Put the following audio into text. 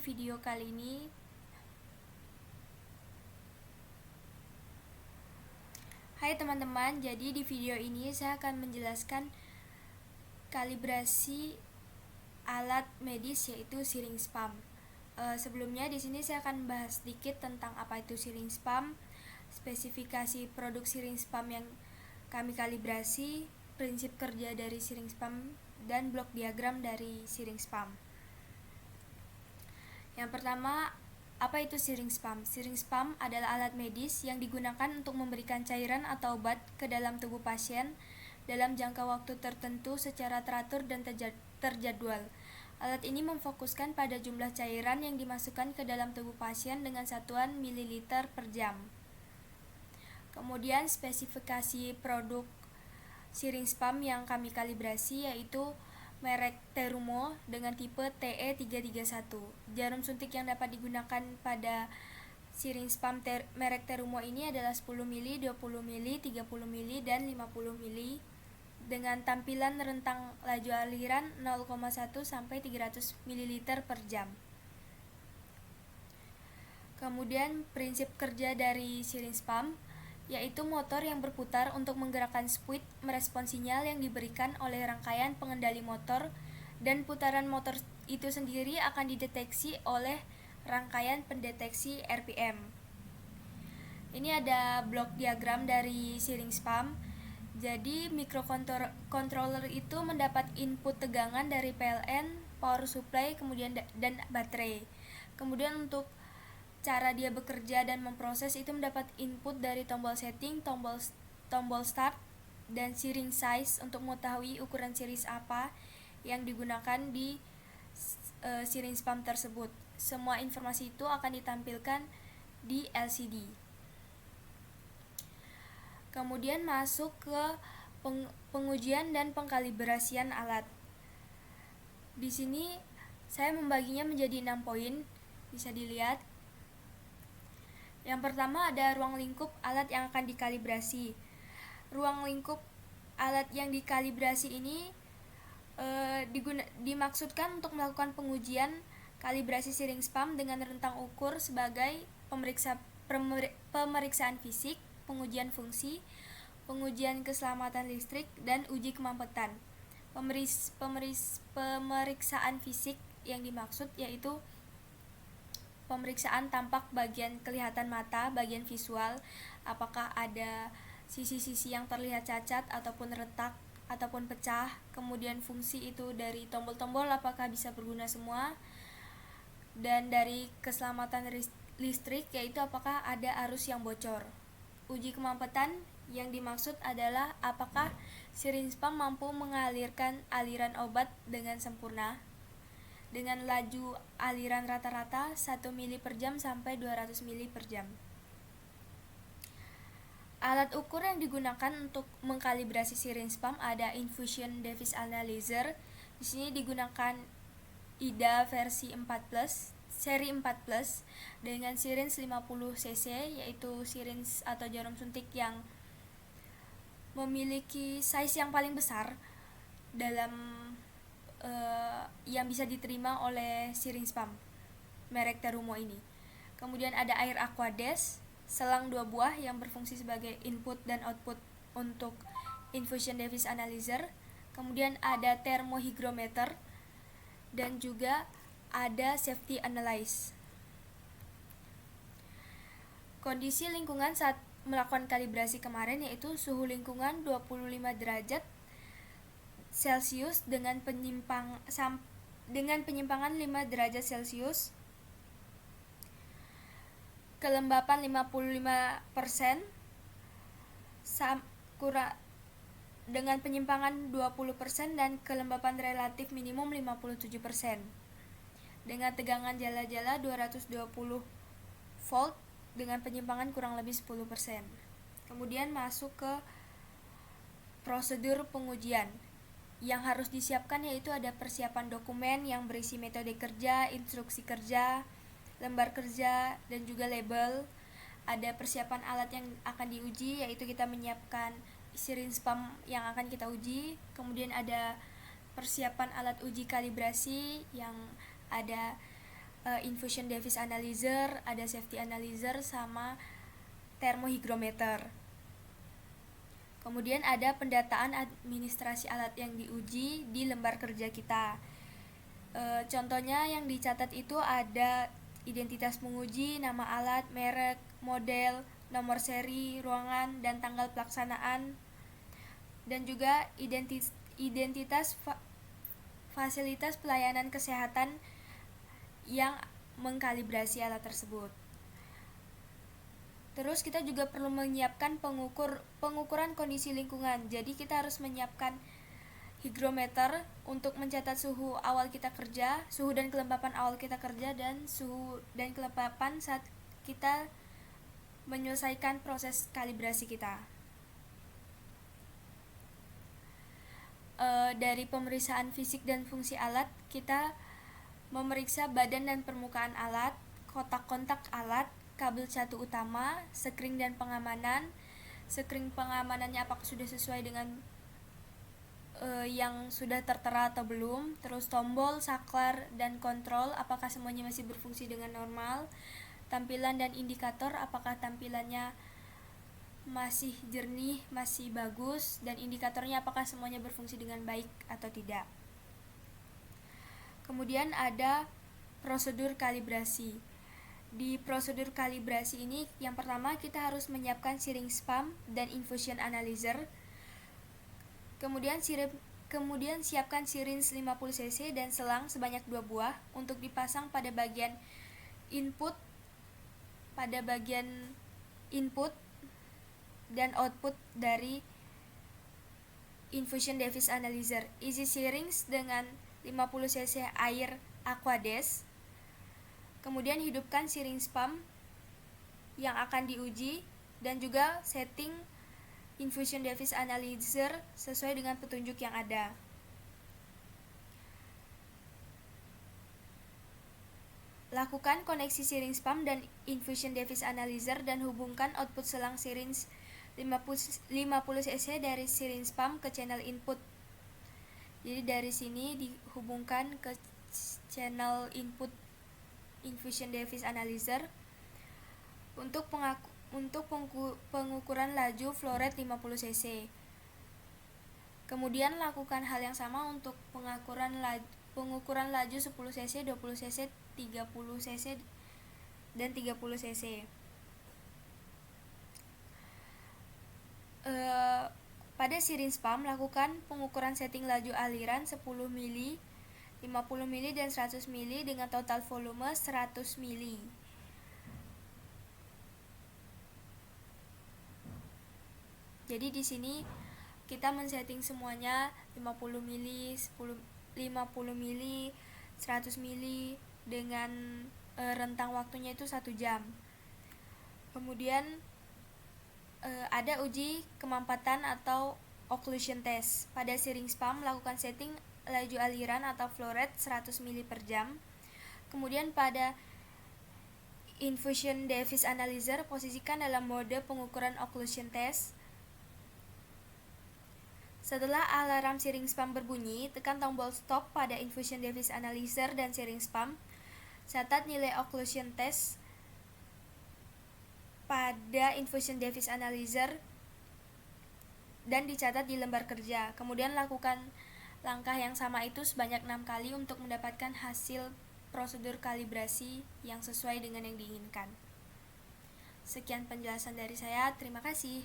video kali ini Hai teman-teman, jadi di video ini saya akan menjelaskan kalibrasi alat medis yaitu syringe pump. Sebelumnya di sini saya akan bahas sedikit tentang apa itu syringe pump, spesifikasi produk syringe pump yang kami kalibrasi, prinsip kerja dari syringe pump, dan blok diagram dari syringe pump. Yang pertama, apa itu syringe pump? Syringe pump adalah alat medis yang digunakan untuk memberikan cairan atau obat ke dalam tubuh pasien dalam jangka waktu tertentu secara teratur dan terjadwal. Alat ini memfokuskan pada jumlah cairan yang dimasukkan ke dalam tubuh pasien dengan satuan mililiter per jam. Kemudian spesifikasi produk syringe pump yang kami kalibrasi yaitu merek Terumo dengan tipe TE331. Jarum suntik yang dapat digunakan pada syringe pump merek Terumo ini adalah 10 mili, 20 mili, 30 mili, dan 50 mili dengan tampilan rentang laju aliran 0,1 sampai 300 ml per jam. Kemudian prinsip kerja dari syringe pump yaitu motor yang berputar untuk menggerakkan spuit merespons sinyal yang diberikan oleh rangkaian pengendali motor, dan putaran motor itu sendiri akan dideteksi oleh rangkaian pendeteksi RPM. Ini ada blok diagram dari syringe pump. Jadi microcontroller itu mendapat input tegangan dari PLN, power supply, kemudian dan baterai. Kemudian untuk cara dia bekerja dan memproses itu mendapat input dari tombol setting, tombol start, dan syringe size untuk mengetahui ukuran syringe apa yang digunakan di syringe pump tersebut. Semua informasi itu akan ditampilkan di LCD. Kemudian masuk ke pengujian dan pengkalibrasian alat. Di sini saya membaginya menjadi 6 poin, bisa dilihat. Yang pertama ada ruang lingkup alat yang akan dikalibrasi. Ruang lingkup alat yang dikalibrasi ini dimaksudkan untuk melakukan pengujian kalibrasi syringe pump dengan rentang ukur sebagai pemeriksaan fisik, pengujian fungsi, pengujian keselamatan listrik, dan uji kemampatan. Pemeriksaan fisik yang dimaksud yaitu pemeriksaan tampak bagian kelihatan mata, bagian visual, apakah ada sisi-sisi yang terlihat cacat ataupun retak ataupun pecah. Kemudian fungsi itu dari tombol-tombol apakah bisa berguna semua, dan dari keselamatan listrik yaitu apakah ada arus yang bocor. Uji kemampatan yang dimaksud adalah apakah syringe pump mampu mengalirkan aliran obat dengan sempurna dengan laju aliran rata-rata 1 mili per jam sampai 200 mili per jam. Alat ukur yang digunakan untuk mengkalibrasi syringe pump ada infusion device analyzer. Di sini digunakan IDA versi 4+, seri 4+ dengan syringe 50 cc, yaitu syringe atau jarum suntik yang memiliki size yang paling besar dalam yang bisa diterima oleh syringe pump merek Terumo ini. Kemudian ada air Aquades, selang 2 buah yang berfungsi sebagai input dan output untuk infusion device analyzer. Kemudian ada thermohygrometer dan juga ada safety analyze. Kondisi lingkungan saat melakukan kalibrasi kemarin yaitu suhu lingkungan 25 derajat Celcius dengan penyimpangan 5 derajat Celcius, kelembapan 55%, dengan penyimpangan 20%, dan kelembapan relatif minimum 57%, dengan tegangan jala-jala 220 volt dengan penyimpangan kurang lebih 10%. Kemudian masuk ke prosedur pengujian. Yang harus disiapkan yaitu ada persiapan dokumen yang berisi metode kerja, instruksi kerja, lembar kerja, dan juga label. Ada persiapan alat yang akan diuji, yaitu kita menyiapkan syringe pump yang akan kita uji. Kemudian ada persiapan alat uji kalibrasi yang ada infusion device analyzer, ada safety analyzer, sama thermohygrometer. Kemudian ada pendataan administrasi alat yang diuji di lembar kerja kita. Contohnya yang dicatat itu ada identitas penguji, nama alat, merek, model, nomor seri, ruangan, dan tanggal pelaksanaan, dan juga identitas fasilitas pelayanan kesehatan yang mengkalibrasi alat tersebut. Terus kita juga perlu menyiapkan pengukuran kondisi lingkungan. Jadi kita harus menyiapkan hygrometer untuk mencatat suhu awal kita kerja, suhu dan kelembapan awal kita kerja, dan suhu dan kelembapan saat kita menyelesaikan proses kalibrasi kita. Dari pemeriksaan fisik dan fungsi alat, kita memeriksa badan dan permukaan alat, kotak-kontak alat, kabel catu utama, sekring dan pengamanan. Sekring pengamanannya apakah sudah sesuai dengan yang sudah tertera atau belum. Terus tombol, saklar, dan kontrol apakah semuanya masih berfungsi dengan normal. Tampilan dan indikator apakah tampilannya masih jernih, masih bagus, dan indikatornya apakah semuanya berfungsi dengan baik atau tidak. Kemudian ada prosedur kalibrasi. Di prosedur kalibrasi ini, yang pertama kita harus menyiapkan syringe pump dan infusion analyzer. Kemudian siapkan syringe 50 cc dan selang sebanyak 2 buah untuk dipasang pada bagian input dan output dari infusion device analyzer. Isi syringe dengan 50 cc air Aquades. Kemudian hidupkan syringe pump yang akan diuji dan juga setting infusion device analyzer sesuai dengan petunjuk yang ada. Lakukan koneksi syringe pump dan infusion device analyzer dan hubungkan output selang syringe 50 cc dari syringe pump ke channel input. Jadi dari sini dihubungkan ke channel input infusion device analyzer untuk pengukuran laju flow rate 50 cc. Kemudian lakukan hal yang sama untuk pengukuran laju 10 cc, 20 cc, 30 cc, dan 30 cc. Pada syringe pump, lakukan pengukuran setting laju aliran 10 mili, 50 mili, dan 100 mili dengan total volume 100 mili. Jadi di sini kita men-setting semuanya 50 mili, 50 mili, 100 mili dengan rentang waktunya itu 1 jam. Kemudian ada uji kemampatan atau occlusion test. Pada syringe pump, lakukan setting laju aliran atau flow rate 100 mili per jam. Kemudian pada infusion device analyzer, posisikan dalam mode pengukuran occlusion test. Setelah alarm syringe pump berbunyi, tekan tombol stop pada infusion device analyzer dan syringe pump. Catat nilai occlusion test pada infusion device analyzer dan dicatat di lembar kerja. Kemudian lakukan langkah yang sama itu sebanyak 6 kali untuk mendapatkan hasil prosedur kalibrasi yang sesuai dengan yang diinginkan. Sekian penjelasan dari saya, terima kasih.